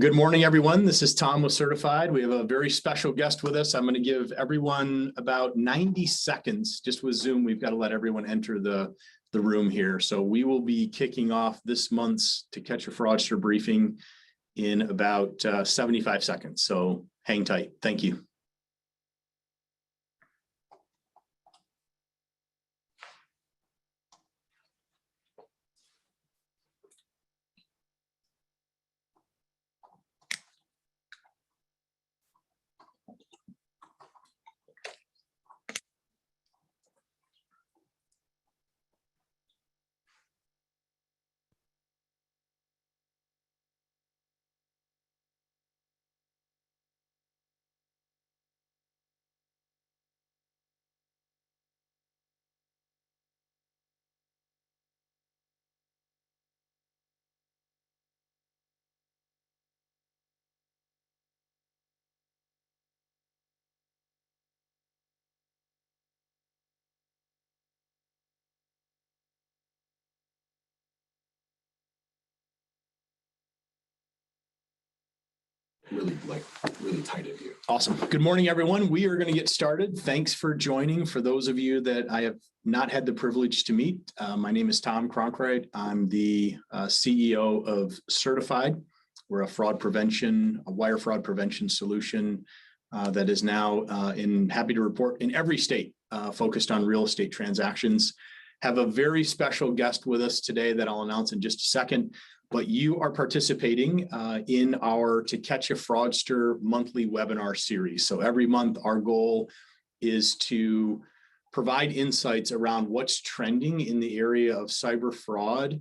Good morning, everyone. This is Tom with CertifID. We have a very special guest with us. I'm going to give everyone about 90 seconds. Just with Zoom, we've got to let everyone enter the room here. So we will be kicking off this month's To Catch a Fraudster briefing in about 75 seconds. So hang tight. Thank you. Really tight of you. Awesome. Good morning, everyone. We are going to get started. Thanks for joining. For those of you that I have not had the privilege to meet, my name is Tom Cronkright. I'm the CEO of CertifID. We're a wire fraud prevention solution that is now happy to report in every state focused on real estate transactions. Have a very special guest with us today that I'll announce in just a second. But you are participating in our To Catch a Fraudster monthly webinar series. So every month, our goal is to provide insights around what's trending in the area of cyber fraud,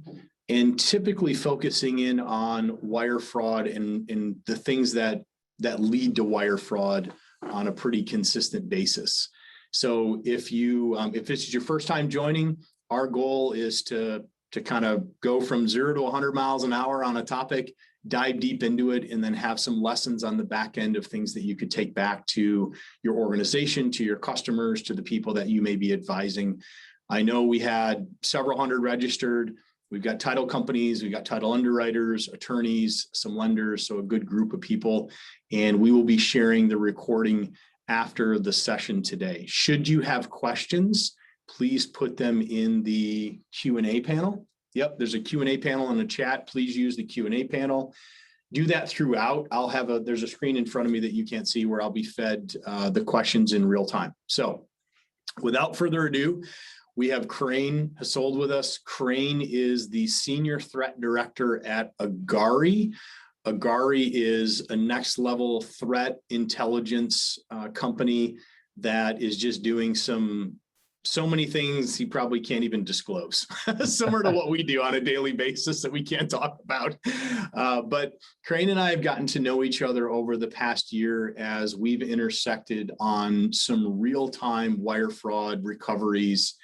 and typically focusing in on wire fraud and the things that lead to wire fraud on a pretty consistent basis. So if this is your first time joining, our goal is to kind of go from 0 to 100 miles an hour on a topic, dive deep into it, and then have some lessons on the back end of things that you could take back to your organization, to your customers, to the people that you may be advising. I know we had several hundred registered. We've got title companies, we've got title underwriters, attorneys, some lenders, so a good group of people. And we will be sharing the recording after the session today. Should you have questions, please put them in the Q&A panel. Yep, there's a Q&A panel in the chat. Please use the Q&A panel. Do that throughout. There's a screen in front of me that you can't see where I'll be fed the questions in real time. So without further ado, we have Crane Hassold with us. Crane is the Senior Threat Director at Agrari. Agrari is a next level threat intelligence company that is just doing so many things he probably can't even disclose, similar to what we do on a daily basis that we can't talk about. But Crane and I have gotten to know each other over the past year as we've intersected on some real-time wire fraud recoveries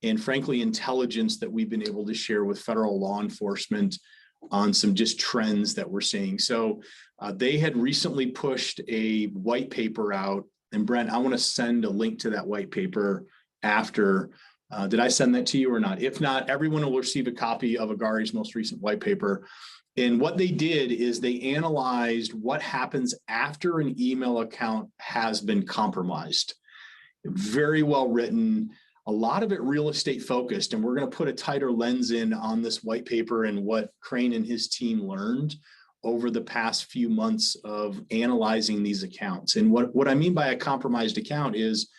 and, frankly, intelligence that we've been able to share with federal law enforcement on some just trends that we're seeing. So they had recently pushed a white paper out, and Brent, I want to send a link to that white paper after. Did I send that to you or not? If not, everyone will receive a copy of Agrari's most recent white paper. And what they did is they analyzed what happens after an email account has been compromised. Very well written, a lot of it real estate focused, and we're going to put a tighter lens in on this white paper and what Crane and his team learned over the past few months of analyzing these accounts. And what I mean by a compromised account is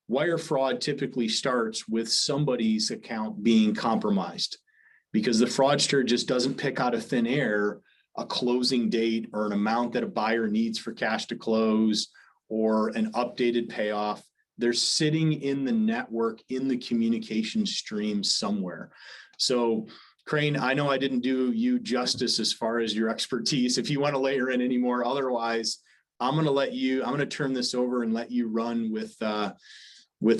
wire fraud typically starts with somebody's account being compromised, because the fraudster just doesn't pick out of thin air a closing date or an amount that a buyer needs for cash to close or an updated payoff. They're sitting in the network, in the communication stream somewhere. So Crane, I know I didn't do you justice as far as your expertise. If you want to layer in any more, otherwise, I'm going to turn this over and let you run with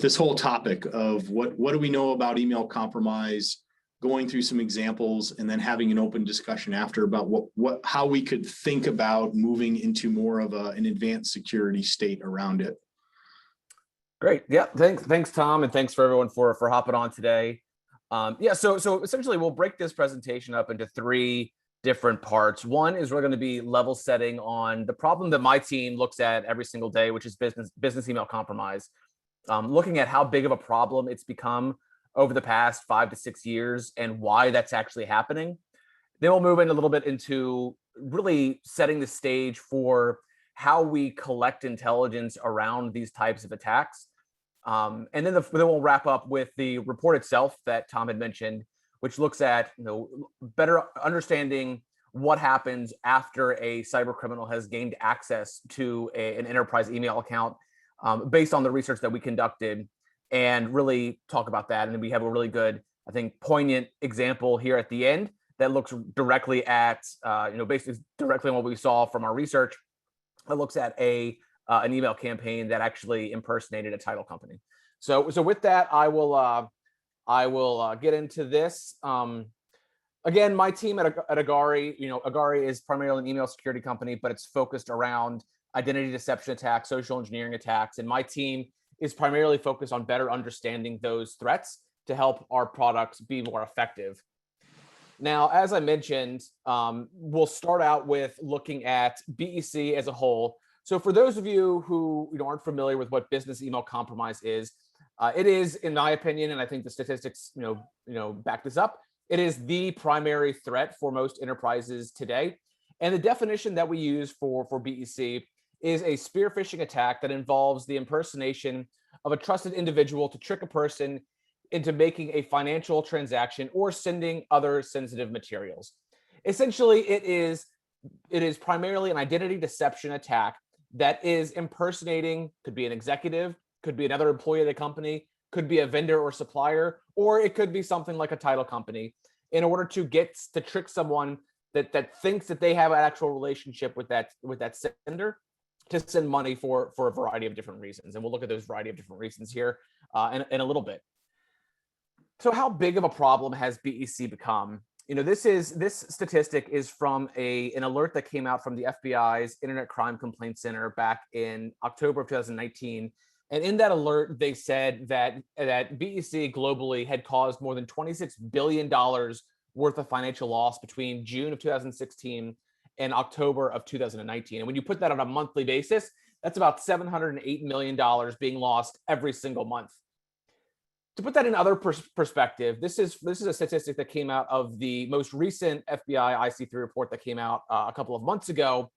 this whole topic of what do we know about email compromise, going through some examples, and then having an open discussion after about how we could think about moving into more of an advanced security state around it. Great. Yeah. Thanks, Tom, and thanks for everyone for hopping on today. So essentially we'll break this presentation up into 3 different parts. One is we're going to be level setting on the problem that my team looks at every single day, which is business email compromise. Looking at how big of a problem it's become over the past 5 to 6 years and why that's actually happening. Then we'll move in a little bit into really setting the stage for how we collect intelligence around these types of attacks. And then we'll wrap up with the report itself that Tom had mentioned, which looks at better understanding what happens after a cyber criminal has gained access to an enterprise email account based on the research that we conducted, and really talk about that. And then we have a really good, I think, poignant example here at the end that looks directly at, basically directly on what we saw from our research. It looks at an email campaign that actually impersonated a title company. So with that, I will get into this. Again, my team at Agrari, Agrari is primarily an email security company, but it's focused around identity deception attacks, social engineering attacks, and my team is primarily focused on better understanding those threats to help our products be more effective. Now, as I mentioned, we'll start out with looking at BEC as a whole. So for those of you who aren't familiar with what business email compromise is, it is, in my opinion, and I think the statistics back this up, it is the primary threat for most enterprises today. And the definition that we use for BEC is a spear phishing attack that involves the impersonation of a trusted individual to trick a person into making a financial transaction or sending other sensitive materials. Essentially, it is primarily an identity deception attack that is impersonating, could be an executive, could be another employee of the company, could be a vendor or supplier, or it could be something like a title company, in order to trick someone that thinks that they have an actual relationship with that sender to send money for a variety of different reasons. And we'll look at those variety of different reasons here in a little bit. So how big of a problem has BEC become? This statistic is from an alert that came out from the FBI's Internet Crime Complaint Center back in October of 2019. And in that alert, they said that BEC globally had caused more than $26 billion worth of financial loss between June of 2016 and October of 2019. And when you put that on a monthly basis, that's about $708 million being lost every single month. To put that in other perspective, this is a statistic that came out of the most recent FBI IC3 report that came out a couple of months ago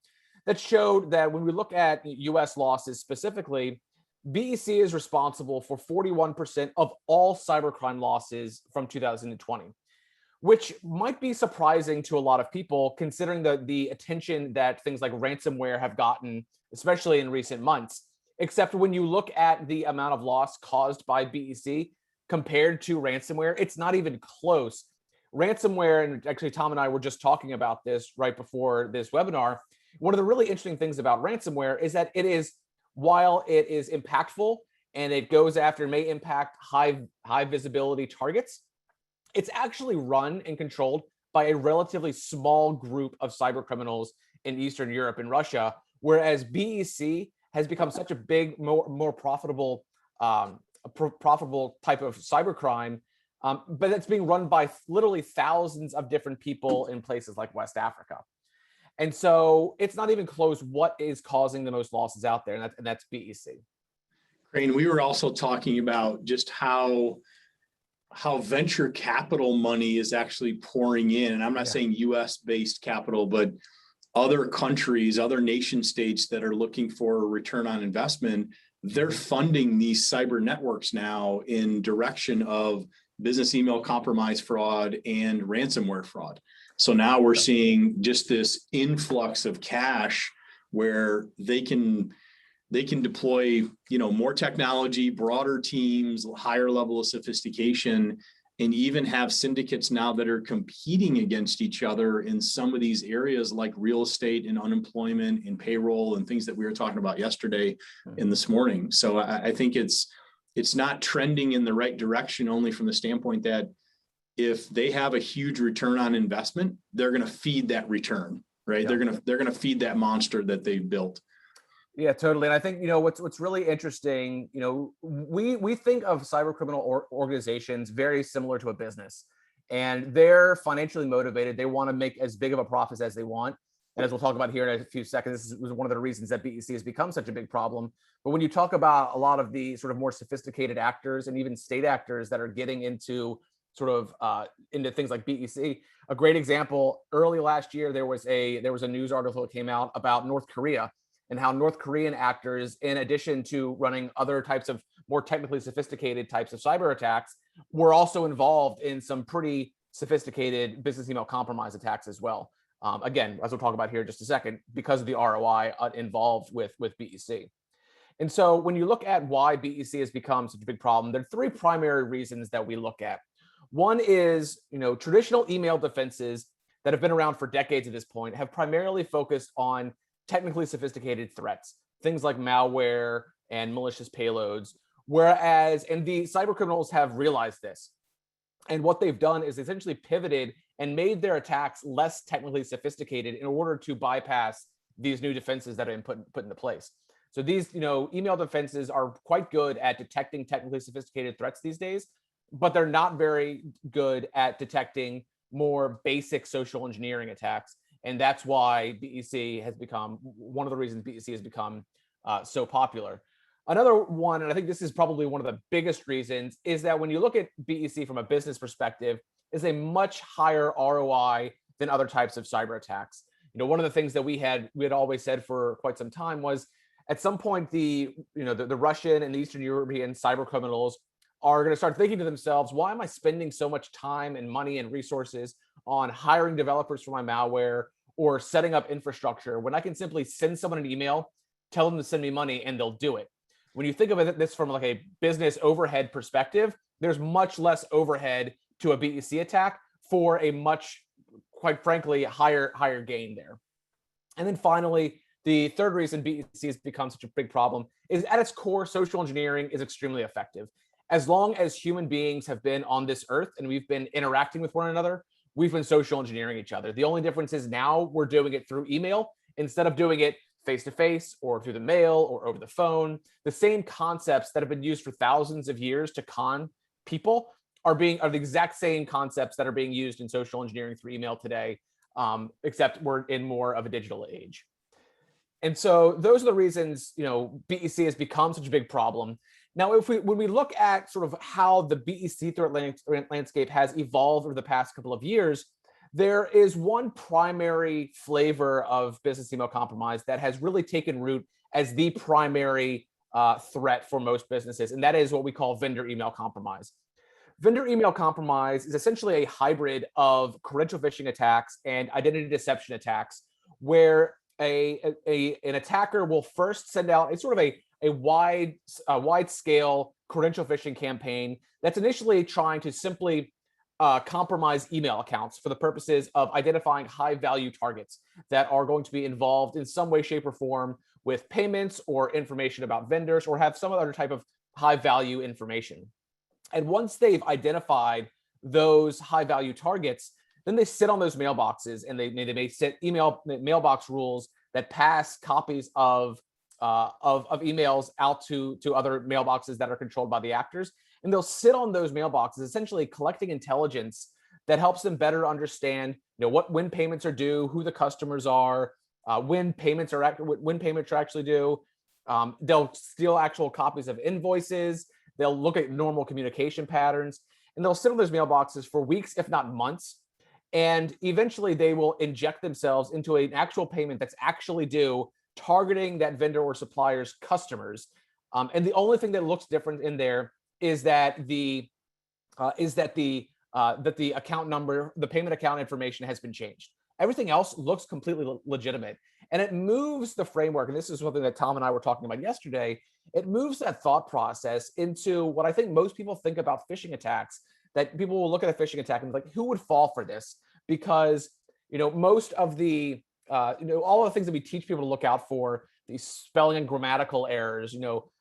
that showed that when we look at US losses specifically, BEC is responsible for 41% of all cybercrime losses from 2020, which might be surprising to a lot of people considering the attention that things like ransomware have gotten, especially in recent months. Except when you look at the amount of loss caused by BEC compared to ransomware, it's not even close. Ransomware, and actually Tom and I were just talking about this right before this webinar, one of the really interesting things about ransomware is that while it is impactful and it goes after, may impact high visibility targets, it's actually run and controlled by a relatively small group of cyber criminals in Eastern Europe and Russia, whereas BEC has become such a big, more profitable type of cybercrime, but it's being run by literally thousands of different people in places like West Africa. And so it's not even close what is causing the most losses out there, and that's BEC. Crane, we were also talking about just how venture capital money is actually pouring in. And I'm not saying US-based capital, but other countries, other nation states that are looking for a return on investment, they're funding these cyber networks now in direction of business email compromise fraud and ransomware fraud. So now we're seeing just this influx of cash where they can deploy, more technology, broader teams, higher level of sophistication, and even have syndicates now that are competing against each other in some of these areas like real estate and unemployment and payroll and things that we were talking about yesterday and this morning. So I think it's not trending in the right direction only from the standpoint that if they have a huge return on investment, they're going to feed that return, right? Yeah. They're going to feed that monster that they've built. Yeah, totally. And I think, what's really interesting, we think of cyber criminal organizations very similar to a business and they're financially motivated. They want to make as big of a profit as they want. And as we'll talk about here in a few seconds, this was one of the reasons that BEC has become such a big problem. But when you talk about a lot of the sort of more sophisticated actors and even state actors that are getting into sort of into things like BEC, a great example, early last year, there was a news article that came out about North Korea and how North Korean actors, in addition to running other types of more technically sophisticated types of cyber attacks, were also involved in some pretty sophisticated business email compromise attacks as well. Again, as we'll talk about here in just a second, because of the ROI involved with BEC. And so when you look at why BEC has become such a big problem, there are three primary reasons that we look at. One is, traditional email defenses that have been around for decades at this point have primarily focused on technically sophisticated threats, things like malware and malicious payloads. Whereas, and the cyber criminals have realized this. And what they've done is essentially pivoted and made their attacks less technically sophisticated in order to bypass these new defenses that have been put into place. So these, email defenses are quite good at detecting technically sophisticated threats these days, but they're not very good at detecting more basic social engineering attacks. And that's why BEC has become one of the reasons BEC has become so popular. Another one, and I think this is probably one of the biggest reasons, is that when you look at BEC from a business perspective, is a much higher ROI than other types of cyber attacks. One of the things that we had always said for quite some time was, at some point, the Russian and the Eastern European cyber criminals are going to start thinking to themselves, why am I spending so much time and money and resources on hiring developers for my malware or setting up infrastructure when I can simply send someone an email, tell them to send me money, and they'll do it? When you think of this from like a business overhead perspective, there's much less overhead to a BEC attack for a much, quite frankly, higher gain there. And then finally, the third reason BEC has become such a big problem is, at its core, social engineering is extremely effective. As long as human beings have been on this earth and we've been interacting with one another, we've been social engineering each other. The only difference is now we're doing it through email instead of doing it face-to-face or through the mail or over the phone. The same concepts that have been used for thousands of years to con people are the exact same concepts that are being used in social engineering through email today, except we're in more of a digital age. And so those are the reasons, BEC has become such a big problem. Now, when we look at sort of how the BEC threat landscape has evolved over the past couple of years, there is one primary flavor of business email compromise that has really taken root as the primary threat for most businesses, and that is what we call vendor email compromise. Vendor email compromise is essentially a hybrid of credential phishing attacks and identity deception attacks, where an attacker will first send out a sort of a wide scale credential phishing campaign that's initially trying to simply compromise email accounts for the purposes of identifying high value targets that are going to be involved in some way, shape, or form with payments or information about vendors or have some other type of high value information. And once they've identified those high value targets, then they sit on those mailboxes and they may set mailbox rules that pass copies of emails out to other mailboxes that are controlled by the actors. And they'll sit on those mailboxes, essentially collecting intelligence that helps them better understand, when payments are due, who the customers are, when payments are actually due. They'll steal actual copies of invoices. They'll look at normal communication patterns, and they'll sit on those mailboxes for weeks, if not months. And eventually they will inject themselves into an actual payment that's actually due, targeting that vendor or supplier's customers. And the only thing that looks different in there is that the account number, the payment account information has been changed. Everything else looks completely legitimate. And it moves the framework, and this is something that Tom and I were talking about yesterday, it moves that thought process into what I think most people think about phishing attacks, that people will look at a phishing attack and be like, who would fall for this? Because, most of the, all of the things that we teach people to look out for, these spelling and grammatical errors,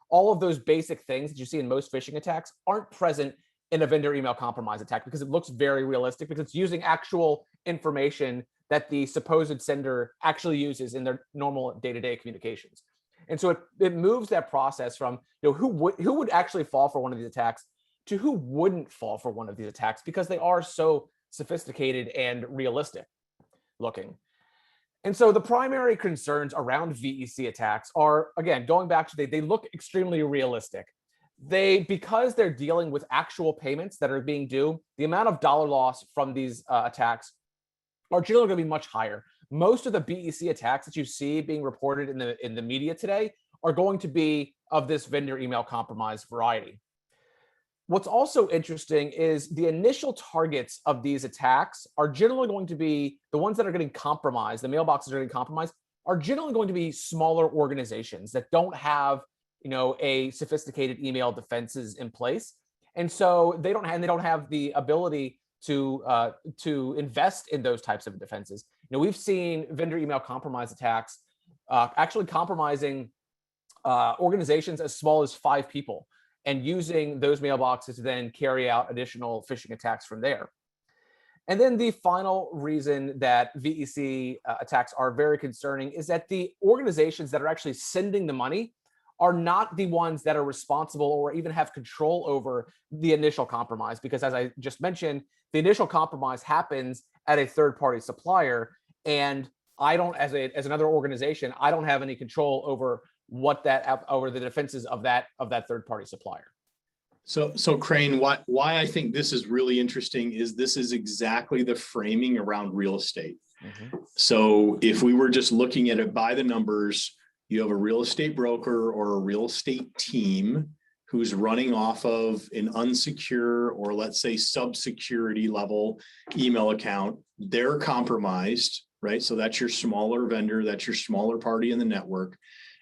all of those basic things that you see in most phishing attacks aren't present in a vendor email compromise attack because it looks very realistic, because it's using actual information that the supposed sender actually uses in their normal day-to-day communications. And so it moves that process from, who would actually fall for one of these attacks to who wouldn't fall for one of these attacks, because they are so sophisticated and realistic looking. And so the primary concerns around VEC attacks are, again, going back to they look extremely realistic. Because they're dealing with actual payments that are being due, the amount of dollar loss from these attacks are generally going to be much higher. Most of the BEC attacks that you see being reported in the media today are going to be of this vendor email compromise variety. What's also interesting is the initial targets of these attacks are generally going to be the ones that are getting compromised. The mailboxes are getting compromised are generally going to be smaller organizations that don't have, a sophisticated email defenses in place, and so they don't have the ability to invest in those types of defenses. We've seen vendor email compromise attacks actually compromising organizations as small as 5 people, and using those mailboxes to then carry out additional phishing attacks from there. And then the final reason that VEC attacks are very concerning is that the organizations that are actually sending the money are not the ones that are responsible or even have control over the initial compromise, because as I just mentioned, the initial compromise happens at a third-party supplier, and I don't, as another organization, I don't have any control over over the defenses of that third-party supplier. So Crane, why I think this is really interesting is this is exactly the framing around real estate. Mm-hmm. So if we were just looking at it by the numbers, you have a real estate broker or a real estate team who's running off of an unsecure or let's say sub-security level email account. They're compromised, right? So that's your smaller vendor, that's your smaller party in the network.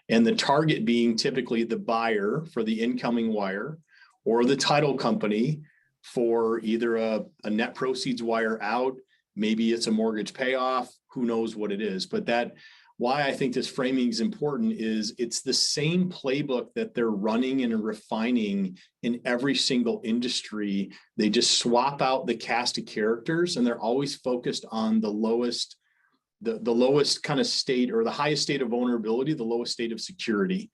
And the target being typically the buyer for the incoming wire or the title company for either a net proceeds wire out, maybe it's a mortgage payoff, who knows what it is. But why I think this framing is important is it's the same playbook that they're running and refining in every single industry. They just swap out the cast of characters, and they're always focused on the lowest kind of state, or the highest state of vulnerability, the lowest state of security.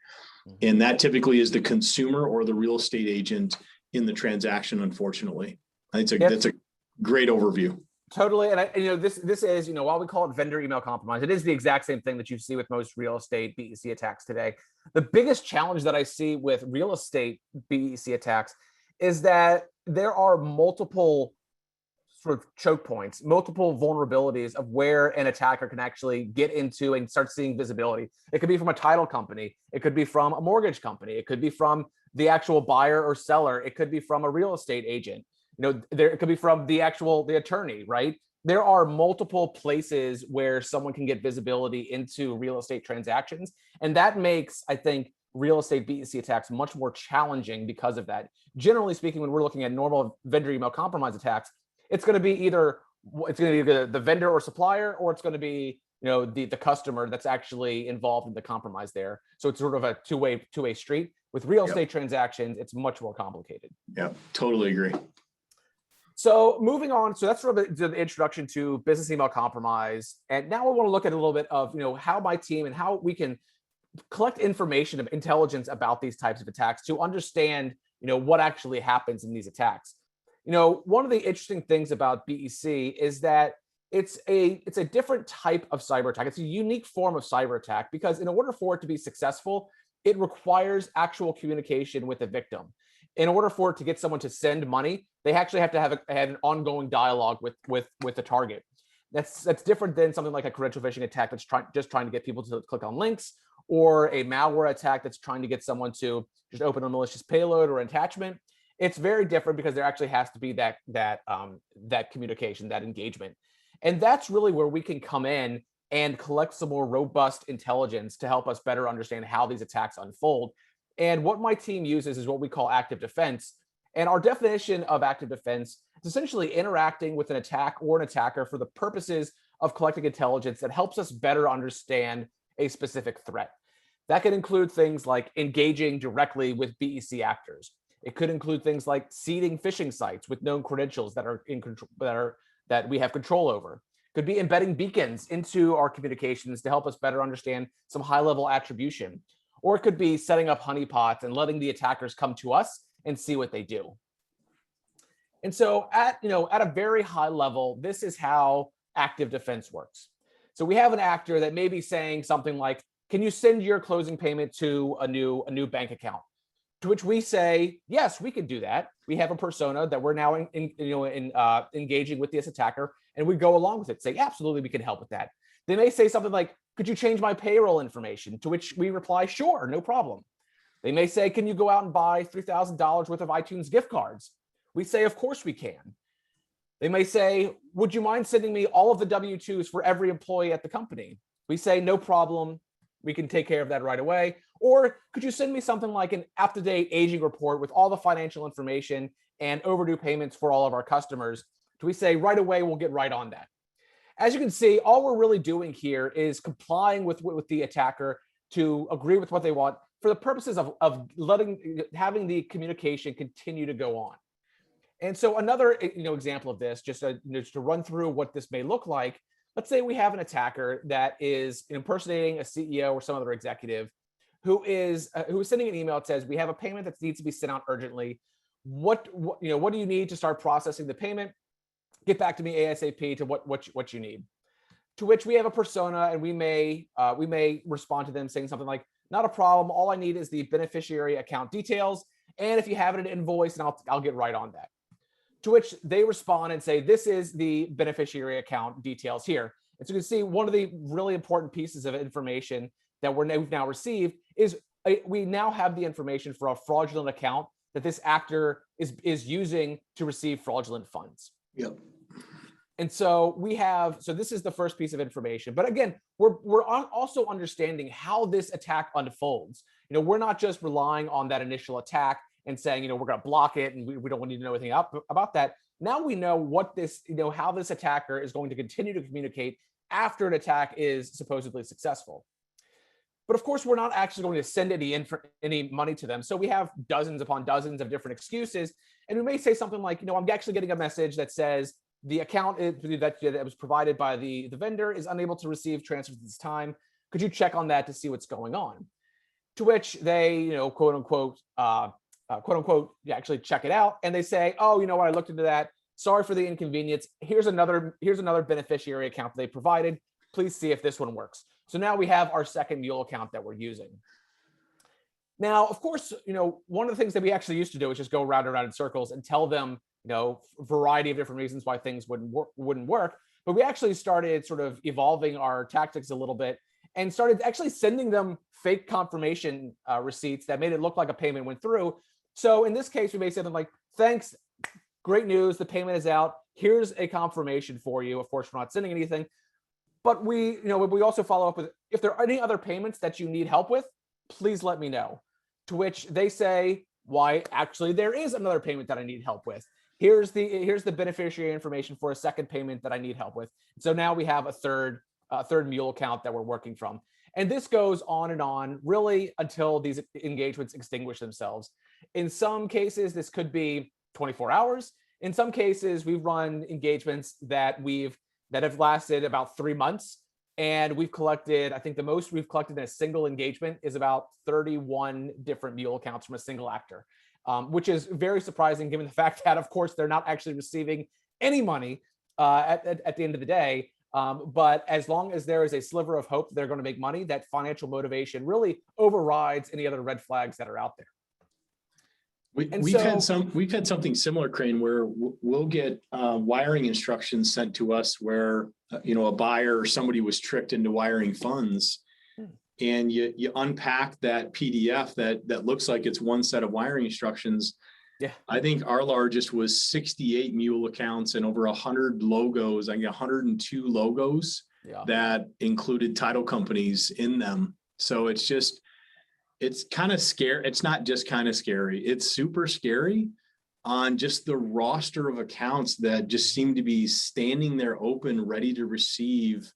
Mm-hmm. And that typically is the consumer or the real estate agent in the transaction, unfortunately. I think that's a great overview. Totally. And this is, while we call it vendor email compromise, it is the exact same thing that you see with most real estate BEC attacks today. The biggest challenge that I see with real estate BEC attacks is that there are multiple sort of choke points, multiple vulnerabilities of where an attacker can actually get into and start seeing visibility. It could be from a title company. It could be from a mortgage company. It could be from the actual buyer or seller. It could be from a real estate agent. It could be from the attorney, right? There are multiple places where someone can get visibility into real estate transactions. And that makes, I think, real estate BEC attacks much more challenging because of that. Generally speaking, when we're looking at normal vendor email compromise attacks, it's going to be either the vendor or supplier, or it's going to be the customer that's actually involved in the compromise there. So it's sort of a two-way street. With real estate transactions, it's much more complicated. Yeah, totally agree. So moving on, so that's sort of the introduction to business email compromise. And now we want to look at a little bit of how my team and how we can collect information of intelligence about these types of attacks to understand what actually happens in these attacks. One of the interesting things about BEC is that it's a different type of cyber attack. It's a unique form of cyber attack because in order for it to be successful, it requires actual communication with the victim. In order for it to get someone to send money, they actually have to have an ongoing dialogue with the target. That's different than something like a credential phishing attack that's just trying to get people to click on links, or a malware attack that's trying to get someone to just open a malicious payload or attachment. It's very different because there actually has to be that communication, that engagement. And that's really where we can come in and collect some more robust intelligence to help us better understand how these attacks unfold. And what my team uses is what we call active defense. And our definition of active defense is essentially interacting with an attack or an attacker for the purposes of collecting intelligence that helps us better understand a specific threat. That can include things like engaging directly with BEC actors. It could include things like seeding phishing sites with known credentials that are in control, that we have control over. Could be embedding beacons into our communications to help us better understand some high-level attribution. Or it could be setting up honeypots and letting the attackers come to us and see what they do. And so at a very high level, this is how active defense works. So we have an actor that may be saying something like, can you send your closing payment to a new bank account? To which we say, yes, we can do that. We have a persona that we're now engaging with this attacker, and we go along with it, say, absolutely, we can help with that. They may say something like, could you change my payroll information? To which we reply, sure, no problem. They may say, can you go out and buy $3,000 worth of iTunes gift cards? We say, of course we can. They may say, would you mind sending me all of the W-2s for every employee at the company? We say, no problem. We can take care of that right away. Or could you send me something like an up-to-date aging report with all the financial information and overdue payments for all of our customers? Do we say, right away, we'll get right on that. As you can see, all we're really doing here is complying with the attacker to agree with what they want for the purposes of having the communication continue to go on. And so another example of this, just to run through what this may look like, let's say we have an attacker that is impersonating a CEO or some other executive who is sending an email that says, we have a payment that needs to be sent out urgently. What do you need to start processing the payment? Get back to me ASAP to what you need. To which we have a persona, and we may respond to them saying something like, not a problem. All I need is the beneficiary account details, and if you have an invoice, and I'll get right on that. To which they respond and say, this is the beneficiary account details here. And so you can see one of the really important pieces of information that we've now received is we now have the information for a fraudulent account that this actor is using to receive fraudulent funds. Yep. And so this is the first piece of information. But again, we're also understanding how this attack unfolds. We're not just relying on that initial attack and saying, we're going to block it and we don't need to know anything about that. Now we know how this attacker is going to continue to communicate after an attack is supposedly successful. But of course, we're not actually going to send any money to them. So we have dozens upon dozens of different excuses. And we may say something like, I'm actually getting a message that says the account that was provided by the vendor is unable to receive transfers at this time. Could you check on that to see what's going on? To which they, quote unquote, actually check it out. And they say, oh, you know what? I looked into that. Sorry for the inconvenience. Here's another beneficiary account they provided. Please see if this one works. So now we have our second mule account that we're using. Now, of course, one of the things that we actually used to do is just go round and round in circles and tell them, a variety of different reasons why things wouldn't work. But we actually started sort of evolving our tactics a little bit and started actually sending them fake confirmation receipts that made it look like a payment went through. So in this case, we may say something like, thanks, great news, the payment is out. Here's a confirmation for you. Of course, we're not sending anything. But we also follow up with, if there are any other payments that you need help with, please let me know. To which they say, why, actually, there is another payment that I need help with. Here's the beneficiary information for a second payment that I need help with. So now we have a third mule account that we're working from. And this goes on, really, until these engagements extinguish themselves. In some cases, this could be 24 hours. In some cases, we've run engagements that have lasted about 3 months. And we've collected, I think the most we've collected in a single engagement is about 31 different mule accounts from a single actor, which is very surprising given the fact that, of course, they're not actually receiving any money at the end of the day. But as long as there is a sliver of hope they're going to make money, that financial motivation really overrides any other red flags that are out there. We've had something similar, Crane, where we'll get wiring instructions sent to us where a buyer or somebody was tricked into wiring funds, and you unpack that PDF that looks like it's one set of wiring instructions. Yeah, I think our largest was 68 mule accounts and over 100 logos. I get 102 logos that included title companies in them. So it's kind of scary. It's not just kind of scary. It's super scary on just the roster of accounts that just seem to be standing there open, ready to receive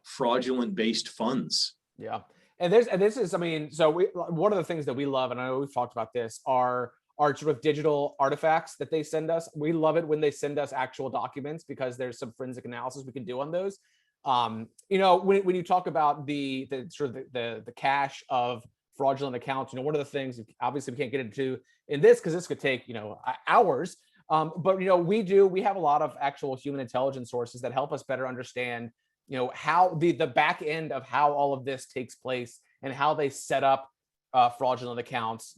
fraudulent based funds. Yeah. And this is, one of the things that we love, and I know we've talked about this, are sort of digital artifacts that they send us. We love it when they send us actual documents because there's some forensic analysis we can do on those. When you talk about the cache of fraudulent accounts, one of the things, obviously we can't get into in this because this could take, hours. But we have a lot of actual human intelligence sources that help us better understand, how the back end of how all of this takes place and how they set up fraudulent accounts.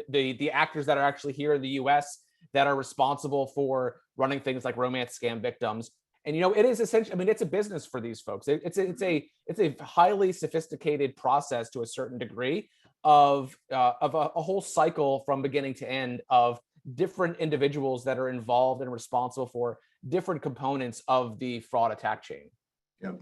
The actors that are actually here in the U.S. that are responsible for running things like romance scam victims. And it is essentially, I mean, it's a business for these folks. It's a highly sophisticated process to a certain degree of a whole cycle from beginning to end of different individuals that are involved and responsible for different components of the fraud attack chain. Yep.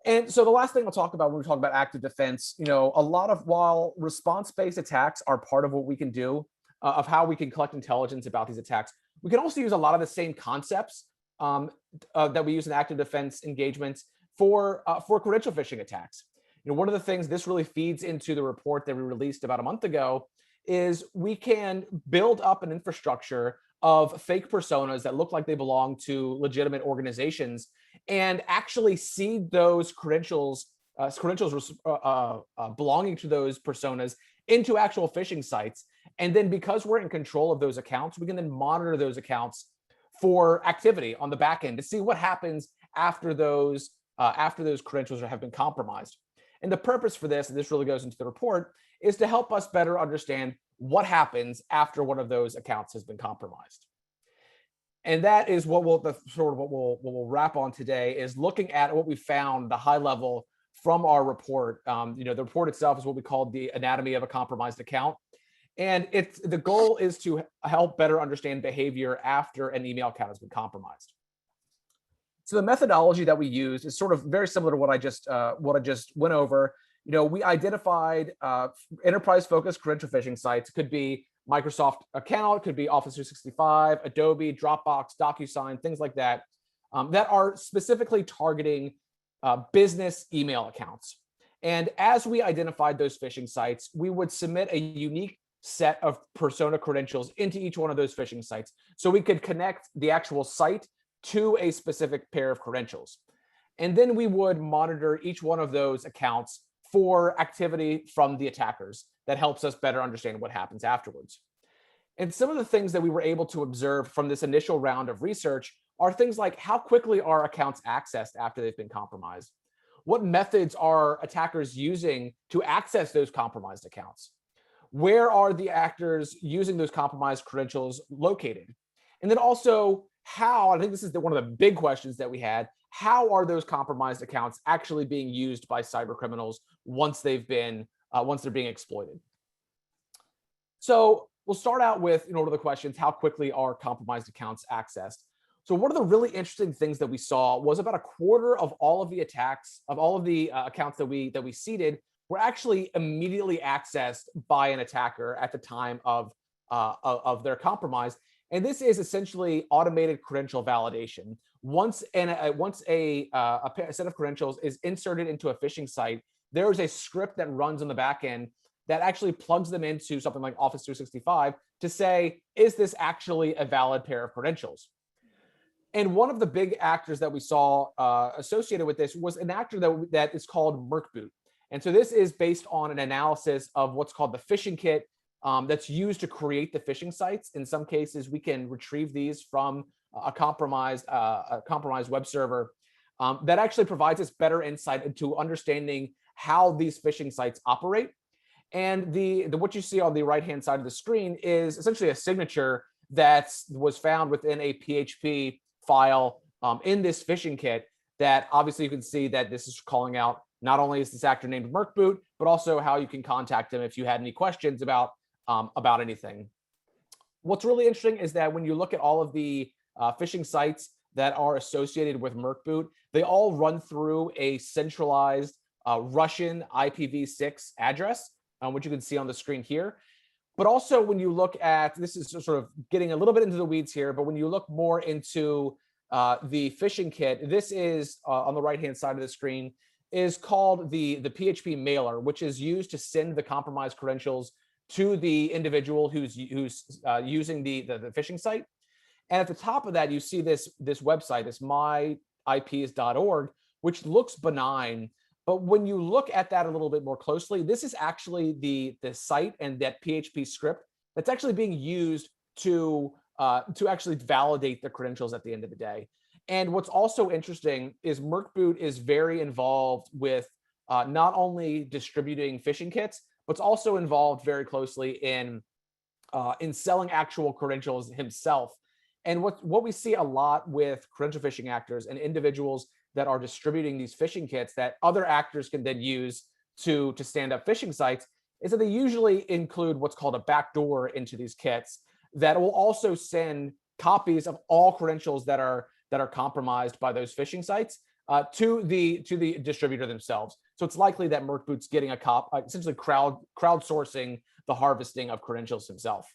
And so the last thing I'll talk about when we talk about active defense, while response-based attacks are part of what we can do, of how we can collect intelligence about these attacks, we can also use a lot of the same concepts that we use in active defense engagements for credential phishing attacks. One of the things this really feeds into the report that we released about a month ago is we can build up an infrastructure of fake personas that look like they belong to legitimate organizations and actually seed those credentials belonging to those personas into actual phishing sites. And then because we're in control of those accounts, we can then monitor those accounts for activity on the back end to see what happens after those credentials have been compromised. And the purpose for this, and this really goes into the report, is to help us better understand what happens after one of those accounts has been compromised. And that is what we'll wrap on today, is looking at what we found, the high level from our report. The report itself is what we call the anatomy of a compromised account. And the goal is to help better understand behavior after an email account has been compromised. So the methodology that we use is sort of very similar to what I just went over. We identified enterprise-focused credential phishing sites. It could be Microsoft account, it could be Office 365, Adobe, Dropbox, DocuSign, things like that, that are specifically targeting business email accounts. And as we identified those phishing sites, we would submit a unique set of persona credentials into each one of those phishing sites, so we could connect the actual site to a specific pair of credentials. And then we would monitor each one of those accounts for activity from the attackers that helps us better understand what happens afterwards. And some of the things that we were able to observe from this initial round of research are things like how quickly are accounts accessed after they've been compromised? What methods are attackers using to access those compromised accounts? Where are the actors using those compromised credentials located? And then also, how, I think this is one of the big questions that we had, how are those compromised accounts actually being used by cyber criminals once they're being exploited? So we'll start out with, what are the questions? How quickly are compromised accounts accessed? So one of the really interesting things that we saw was about a quarter of all of the attacks, of all of the accounts that we seeded, were actually immediately accessed by an attacker at the time of their compromise. And this is essentially automated credential validation. Once a set of credentials is inserted into a phishing site, there is a script that runs on the back end that actually plugs them into something like Office 365 to say, is this actually a valid pair of credentials? And one of the big actors that we saw associated with this was an actor that is called Merkboot. And so this is based on an analysis of what's called the phishing kit that's used to create the phishing sites. In some cases, we can retrieve these from a compromised web server that actually provides us better insight into understanding how these phishing sites operate. And what you see on the right-hand side of the screen is essentially a signature that was found within a PHP file in this phishing kit that obviously you can see that this is calling out not only is this actor named Merkboot, but also how you can contact him if you had any questions about anything. What's really interesting is that when you look at all of the phishing sites that are associated with Merkboot, they all run through a centralized Russian IPv6 address, which you can see on the screen here. But also when you look at, this is sort of getting a little bit into the weeds here, but when you look more into the phishing kit, this is on the right-hand side of the screen, is called the PHP mailer, which is used to send the compromised credentials to the individual who's using the phishing site. And at the top of that, you see this website, this myips.org, which looks benign. But when you look at that a little bit more closely, this is actually the site and that PHP script that's actually being used to to actually validate the credentials at the end of the day. And what's also interesting is Merc Boot is very involved with not only distributing phishing kits, but it's also involved very closely in selling actual credentials himself. And what we see a lot with credential phishing actors and individuals that are distributing these phishing kits that other actors can then use to stand up phishing sites is that they usually include what's called a backdoor into these kits that will also send copies of all credentials that are compromised by those phishing sites to the distributor themselves. So it's likely that Merc Boot's getting essentially crowdsourcing the harvesting of credentials himself.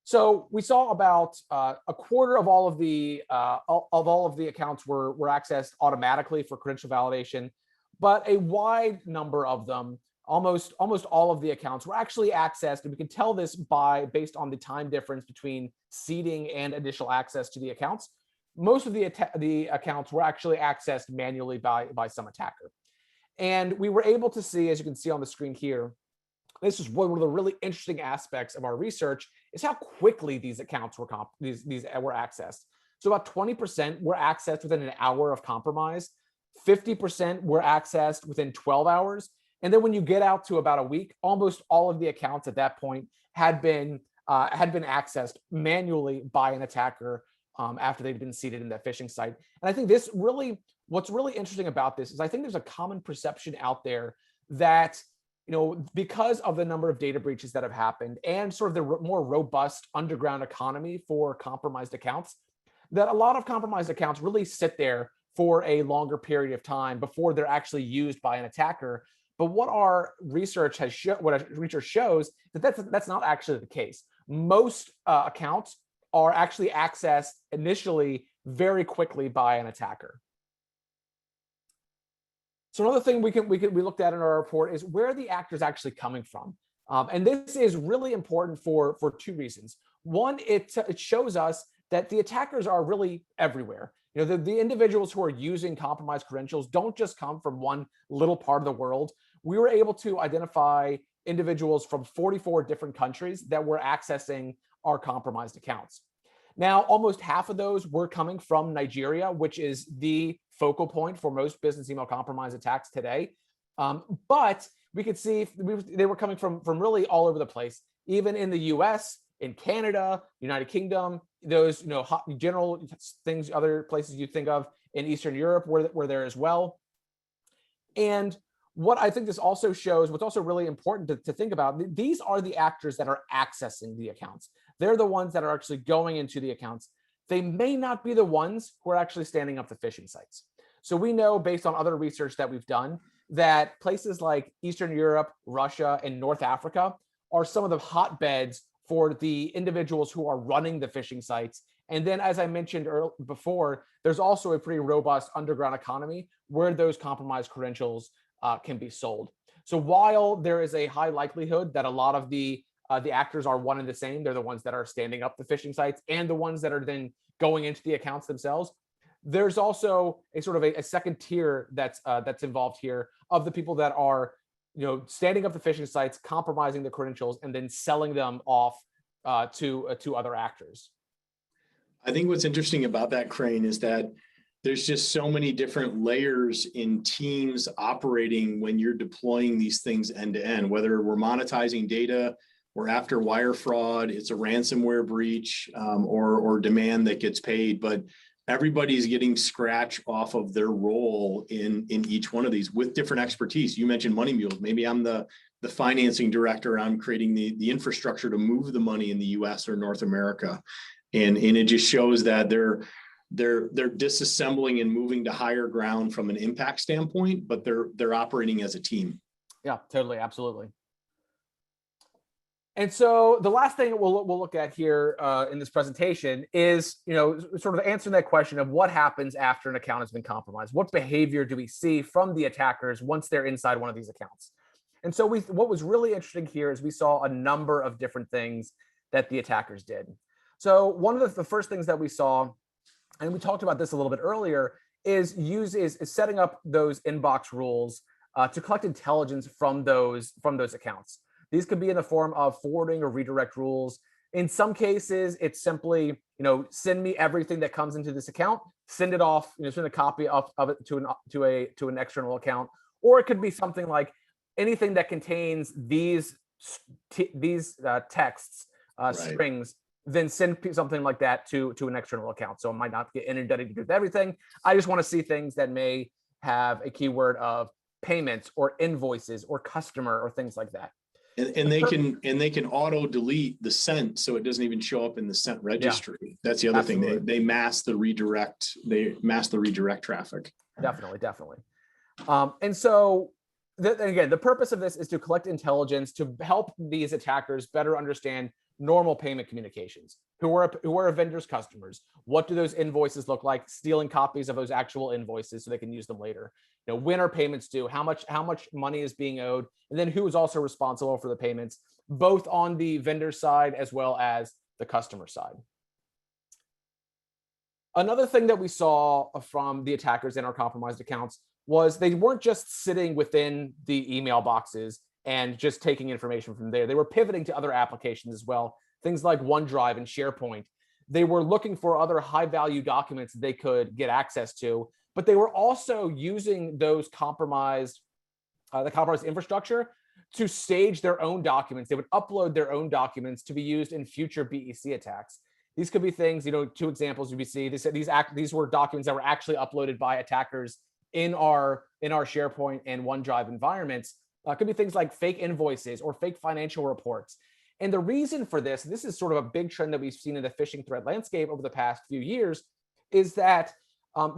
So we saw about a quarter of all of the accounts were accessed automatically for credential validation, but a wide number of them, almost all of the accounts, were actually accessed, and we can tell this based on the time difference between seeding and initial access to the accounts. Most of the accounts were actually accessed manually by some attacker, and we were able to see, as you can see on the screen here, this is one of the really interesting aspects of our research, is how quickly these accounts were accessed. So about 20% were accessed within an hour of compromise, 50% were accessed within 12 hours, and then when you get out to about a week, almost all of the accounts at that point had been accessed manually by an attacker after they'd been seeded in that phishing site. And I think what's really interesting about this is I think there's a common perception out there that, because of the number of data breaches that have happened and sort of the more robust underground economy for compromised accounts, that a lot of compromised accounts really sit there for a longer period of time before they're actually used by an attacker. But what our research shows that's not actually the case. Most accounts are actually accessed initially very quickly by an attacker. So another thing we looked at in our report is where are the actors actually coming from, and this is really important for two reasons. One, it shows us that the attackers are really everywhere. The individuals who are using compromised credentials don't just come from one little part of the world. We were able to identify individuals from 44 different countries that were accessing our compromised accounts. Now, almost half of those were coming from Nigeria, which is the focal point for most business email compromise attacks today. But we could see they were coming from really all over the place, even in the US, in Canada, United Kingdom, those general things, other places you think of in Eastern Europe were there as well. And what I think this also shows, what's also really important to think about, these are the actors that are accessing the accounts. They're the ones that are actually going into the accounts. They may not be the ones who are actually standing up the phishing sites. So we know, based on other research that we've done, that places like Eastern Europe, Russia, and North Africa are some of the hotbeds for the individuals who are running the phishing sites. And then, as I mentioned before, there's also a pretty robust underground economy where those compromised credentials can be sold. So while there is a high likelihood that a lot of the actors are one and the same, they're the ones that are standing up the phishing sites and the ones that are then going into the accounts themselves, there's also a sort of a second tier that's involved here of the people that are standing up the phishing sites, compromising the credentials, and then selling them off to other actors. I think what's interesting about that, Crane, is that there's just so many different layers in teams operating when you're deploying these things end to end, whether we're monetizing data, we're after wire fraud, it's a ransomware breach, or demand that gets paid, but everybody's getting scratch off of their role in each one of these with different expertise. You mentioned money mules. Maybe I'm the financing director, and I'm creating the infrastructure to move the money in the US or North America. And it just shows that they're disassembling and moving to higher ground from an impact standpoint, but they're operating as a team. Yeah, totally, absolutely. And so the last thing we'll look at here in this presentation is, sort of answering that question of what happens after an account has been compromised. What behavior do we see from the attackers once they're inside one of these accounts? And so what was really interesting here is we saw a number of different things that the attackers did. So one of the first things that we saw, and we talked about this a little bit earlier, is setting up those inbox rules to collect intelligence from those accounts. These could be in the form of forwarding or redirect rules. In some cases, it's simply, send me everything that comes into this account, send it off, send a copy of it to an external account. Or it could be something like anything that contains these texts, strings, then send something like that to an external account. So it might not get inundated with everything. I just want to see things that may have a keyword of payments or invoices or customer or things like that. And they can auto delete the sent, so it doesn't even show up in the sent registry. Yeah, that's the other thing. They mask the redirect. They mask the redirect traffic. Definitely. And so again, the purpose of this is to collect intelligence to help these attackers better understand normal payment communications. Who are a vendor's customers? What do those invoices look like? Stealing copies of those actual invoices so they can use them later. When are payments due? How much money is being owed? And then who is also responsible for the payments, both on the vendor side as well as the customer side. Another thing that we saw from the attackers in our compromised accounts was they weren't just sitting within the email boxes and just taking information from there. They were pivoting to other applications as well, things like OneDrive and SharePoint. They were looking for other high-value documents they could get access to, but they were also using those the compromised infrastructure to stage their own documents. They would upload their own documents to be used in future BEC attacks. These could be things, two examples we see. These were documents that were actually uploaded by attackers in our SharePoint and OneDrive environments. Could be things like fake invoices or fake financial reports. And the reason for this is sort of a big trend that we've seen in the phishing threat landscape over the past few years, is that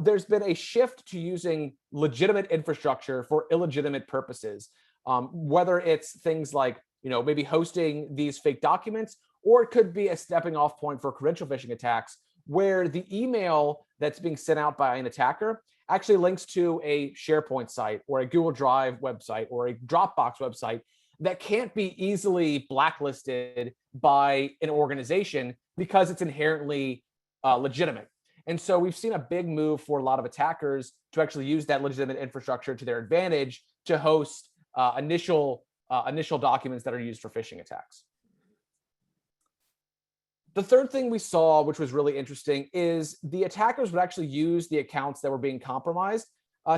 there's been a shift to using legitimate infrastructure for illegitimate purposes, whether it's things like, maybe hosting these fake documents, or it could be a stepping off point for credential phishing attacks, where the email that's being sent out by an attacker actually links to a SharePoint site or a Google Drive website or a Dropbox website that can't be easily blacklisted by an organization because it's inherently legitimate. And so we've seen a big move for a lot of attackers to actually use that legitimate infrastructure to their advantage to host initial documents that are used for phishing attacks. The third thing we saw, which was really interesting, is the attackers would actually use the accounts that were being compromised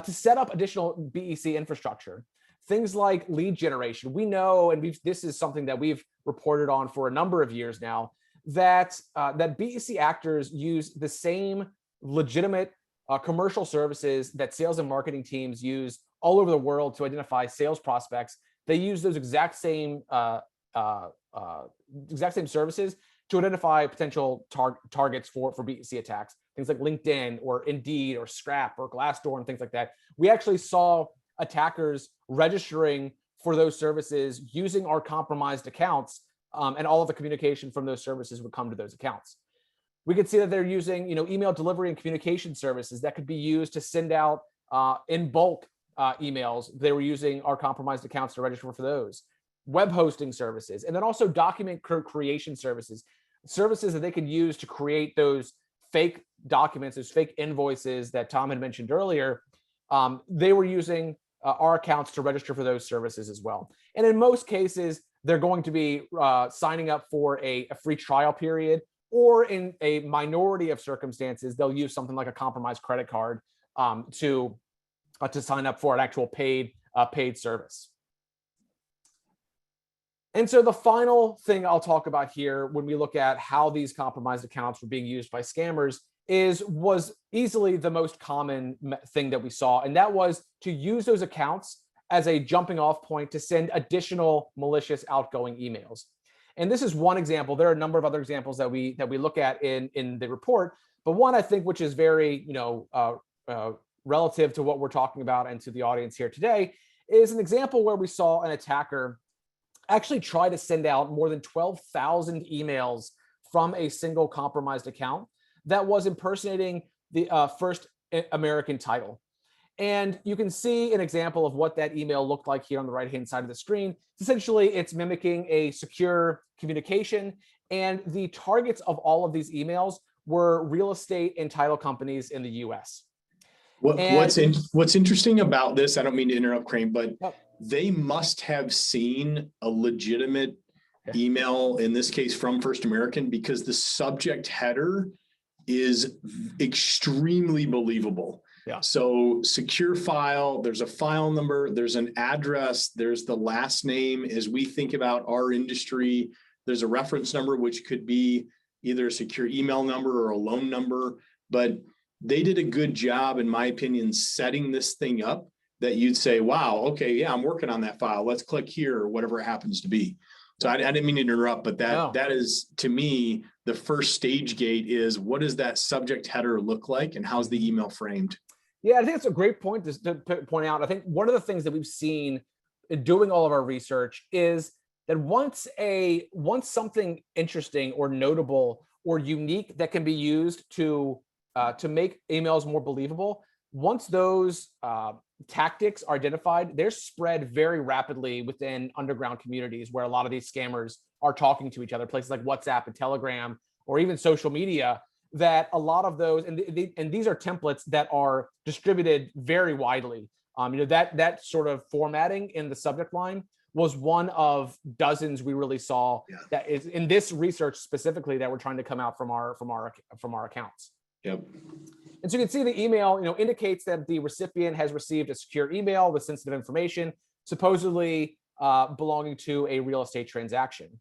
to set up additional BEC infrastructure. Things like lead generation. We know, and this is something that we've reported on for a number of years now, that BEC actors use the same legitimate commercial services that sales and marketing teams use all over the world to identify sales prospects. They use those exact same services to identify potential targets for BEC attacks, things like LinkedIn or Indeed or Scrap or Glassdoor and things like that. We actually saw attackers registering for those services using our compromised accounts, and all of the communication from those services would come to those accounts. We could see that they're using, email delivery and communication services that could be used to send out in bulk emails. They were using our compromised accounts to register for those. Web hosting services, and then also document creation services that they could use to create those fake documents, those fake invoices that Tom had mentioned earlier. They were using our accounts to register for those services as well. And in most cases, they're going to be signing up for a free trial period, or in a minority of circumstances, they'll use something like a compromised credit card to sign up for an actual paid service. And so the final thing I'll talk about here when we look at how these compromised accounts were being used by scammers was easily the most common thing that we saw. And that was to use those accounts as a jumping off point to send additional malicious outgoing emails. And this is one example. There are a number of other examples that we look at in the report, but one I think which is very relative to what we're talking about and to the audience here today is an example where we saw an attacker actually try to send out more than 12,000 emails from a single compromised account that was impersonating the first American title. And you can see an example of what that email looked like here on the right-hand side of the screen. Essentially, it's mimicking a secure communication, and the targets of all of these emails were real estate and title companies in the US. What's interesting about this, I don't mean to interrupt, Crane, but they must have seen a legitimate email, in this case from First American, because the subject header is extremely believable. Yeah. So secure file, there's a file number, there's an address, there's the last name. As we think about our industry, there's a reference number, which could be either a secure email number or a loan number. But they did a good job, in my opinion, setting this thing up that you'd say, wow, okay, yeah, I'm working on that file. Let's click here, or whatever it happens to be. So I didn't mean to interrupt, but that is, to me, the first stage gate is, what does that subject header look like, and how's the email framed? Yeah, I think it's a great point to point out. I think one of the things that we've seen in doing all of our research is that once something interesting or notable or unique that can be used to make emails more believable, once those tactics are identified, they're spread very rapidly within underground communities where a lot of these scammers are talking to each other, places like WhatsApp and Telegram, or even social media, that a lot of those, and these are templates that are distributed very widely. That sort of formatting in the subject line was one of dozens we really saw that is in this research specifically that we're trying to come out from our accounts. Yep. And so you can see the email, indicates that the recipient has received a secure email with sensitive information, supposedly belonging to a real estate transaction.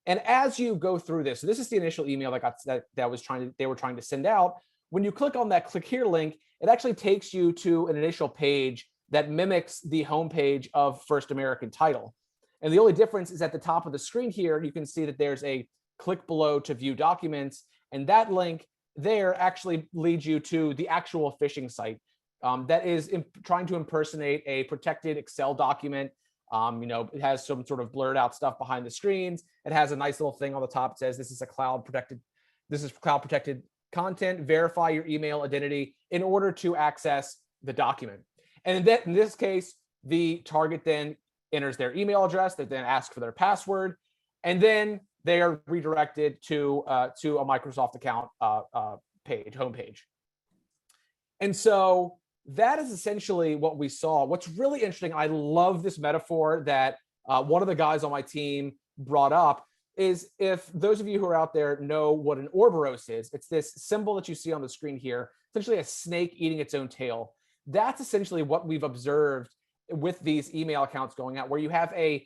And as you go through this, so this is the initial email they were trying to send out. When you click on that click here link, it actually takes you to an initial page that mimics the homepage of First American Title. And the only difference is at the top of the screen here, you can see that there's a click below to view documents, and that link there actually leads you to the actual phishing site that is trying to impersonate a protected Excel document. It has some sort of blurred out stuff behind the screens. It has a nice little thing on the top that says this is cloud protected content. Verify your email identity in order to access the document. And in this case, the target then enters their email address. They then ask for their password, and then they are redirected to a Microsoft account homepage. And so that is essentially what we saw. What's really interesting, I love this metaphor that one of the guys on my team brought up, is if those of you who are out there know what an Ouroboros is, it's this symbol that you see on the screen here, essentially a snake eating its own tail. That's essentially what we've observed with these email accounts going out, where you have a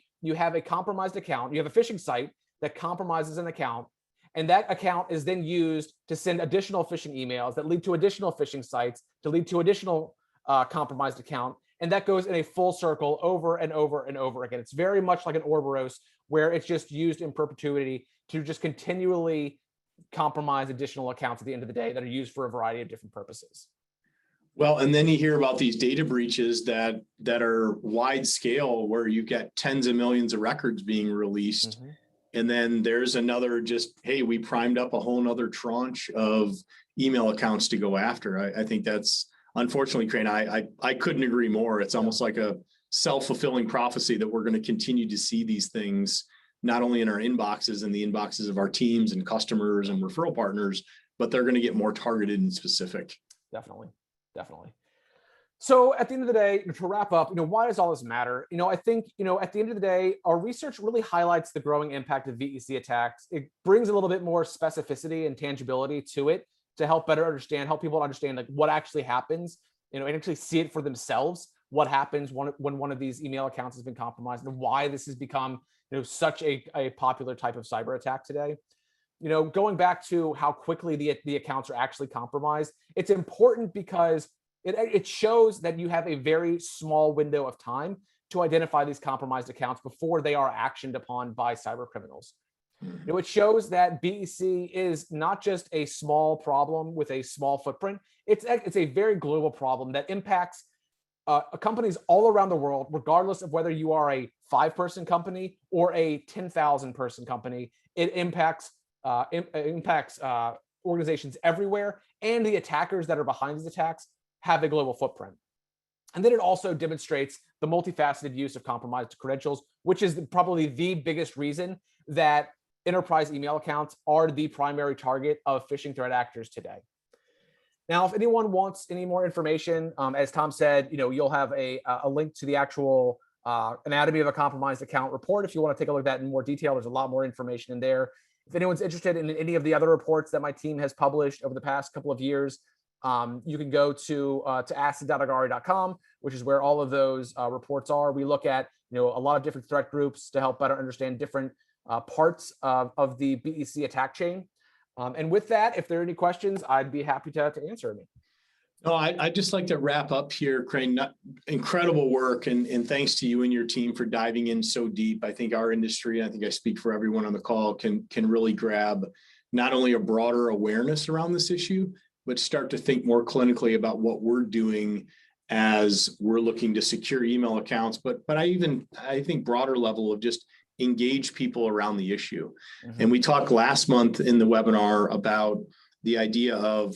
compromised account, you have a phishing site that compromises an account, and that account is then used to send additional phishing emails that lead to additional phishing sites, to lead to additional compromised account. And that goes in a full circle over and over and over again. It's very much like an Ouroboros, where it's just used in perpetuity to just continually compromise additional accounts at the end of the day that are used for a variety of different purposes. Well, and then you hear about these data breaches that are wide scale, where you get tens of millions of records being released. Mm-hmm. And then there's another hey, we primed up a whole nother tranche of email accounts to go after. I think that's, unfortunately, Crane, I couldn't agree more. It's almost like a self-fulfilling prophecy that we're going to continue to see these things, not only in our inboxes and the inboxes of our teams and customers and referral partners, but they're going to get more targeted and specific. Definitely. So at the end of the day, to wrap up, why does all this matter? I think, at the end of the day, our research really highlights the growing impact of VEC attacks. It brings a little bit more specificity and tangibility to it to help people understand like what actually happens, and actually see it for themselves, what happens when one of these email accounts has been compromised, and why this has become, such a popular type of cyber attack today. Going back to how quickly the accounts are actually compromised, it's important because it shows that you have a very small window of time to identify these compromised accounts before they are actioned upon by cyber criminals. It shows that BEC is not just a small problem with a small footprint. It's a very global problem that impacts companies all around the world, regardless of whether you are a 5-person company or a 10,000-person company. It impacts organizations everywhere, and the attackers that are behind these attacks have a global footprint. And then it also demonstrates the multifaceted use of compromised credentials, which is probably the biggest reason that enterprise email accounts are the primary target of phishing threat actors today. Now, if anyone wants any more information, as Tom said, you'll have a link to the actual anatomy of a compromised account report. If you want to take a look at that in more detail, there's a lot more information in there. If anyone's interested in any of the other reports that my team has published over the past couple of years, you can go to acid.agrari.com, which is where all of those reports are. We look at a lot of different threat groups to help better understand different parts of the BEC attack chain. And with that, if there are any questions, I'd be happy to answer any. No, I'd just like to wrap up here, Crane. Incredible work, and thanks to you and your team for diving in so deep. I think our industry, and I think I speak for everyone on the call, can really grab not only a broader awareness around this issue, but start to think more clinically about what we're doing as we're looking to secure email accounts. But I think broader level of just engage people around the issue. Mm-hmm. And we talked last month in the webinar about the idea of,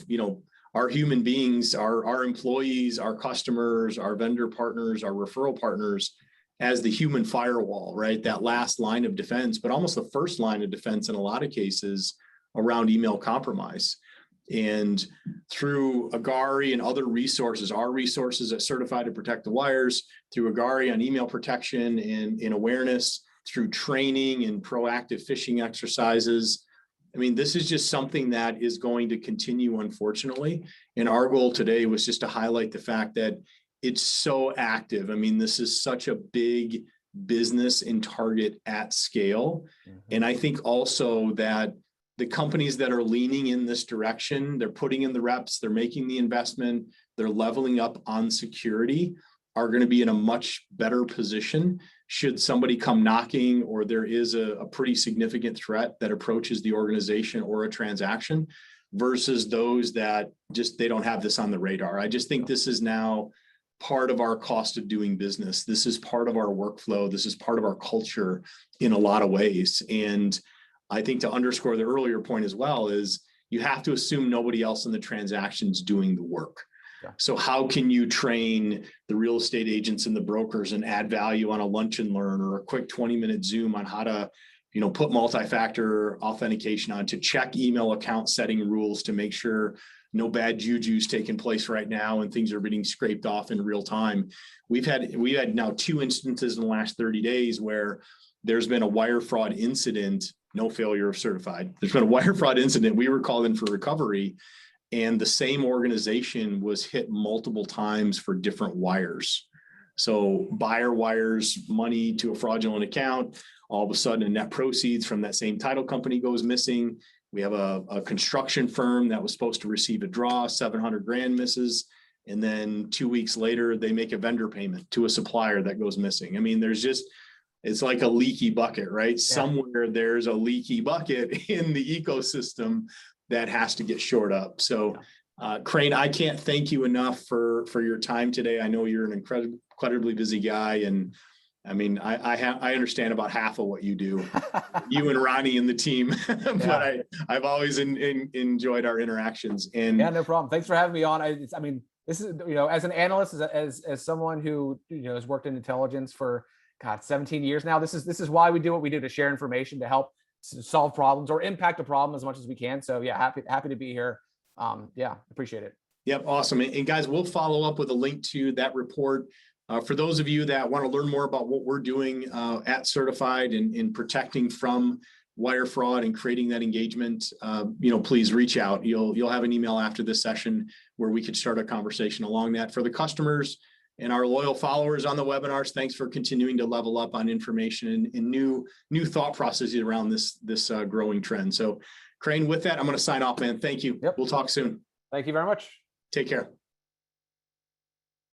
our human beings, our employees, our customers, our vendor partners, our referral partners as the human firewall, right? That last line of defense, but almost the first line of defense in a lot of cases around email compromise. And through Agrari and other resources, our resources at Certified to Protect the Wires, through Agrari on email protection and awareness, through training and proactive phishing exercises. I mean, this is just something that is going to continue, unfortunately. And our goal today was just to highlight the fact that it's so active. I mean, this is such a big business and target at scale. Mm-hmm. And I think also that the companies that are leaning in this direction, they're putting in the reps, they're making the investment, they're leveling up on security, are going to be in a much better position should somebody come knocking or there is a pretty significant threat that approaches the organization or a transaction versus those that just, they don't have this on the radar. I just think this is now part of our cost of doing business. This is part of our workflow. This is part of our culture in a lot of ways. And I think to underscore the earlier point as well is you have to assume nobody else in the transaction is doing the work. Yeah. So how can you train the real estate agents and the brokers and add value on a lunch and learn or a quick 20-minute Zoom on how to, put multi-factor authentication on, to check email account setting rules to make sure no bad juju's taking place right now and things are being scraped off in real time. We had now 2 instances in the last 30 days where there's been a wire fraud incident, no failure of certified. There's been a wire fraud incident. We were called in for recovery. And the same organization was hit multiple times for different wires. So buyer wires money to a fraudulent account. All of a sudden, a net proceeds from that same title company goes missing. We have a construction firm that was supposed to receive a draw, 700 grand misses. And then 2 weeks later, they make a vendor payment to a supplier that goes missing. I mean, it's like a leaky bucket, right? Yeah. Somewhere there's a leaky bucket in the ecosystem that has to get shored up. So Crane, I can't thank you enough for your time today. I know you're an incredibly busy guy. And I mean, I understand about half of what you do, you and Ronnie and the team, but I've always enjoyed our interactions. And yeah, no problem. Thanks for having me on. I mean, this is, as an analyst, as someone who, has worked in intelligence for 17 years now, this is why we do what we do, to share information, to help solve problems or impact a problem as much as we can. So yeah, happy to be here. Appreciate it. Yep. Awesome. And guys, we'll follow up with a link to that report. For those of you that want to learn more about what we're doing at Certified in protecting from wire fraud and creating that engagement, please reach out. You'll have an email after this session where we could start a conversation along that. For the customers and our loyal followers on the webinars, thanks for continuing to level up on information and new thought processes around this growing trend. So Crane, with that, I'm going to sign off, man. Thank you. Yep. We'll talk soon. Thank you very much. Take care.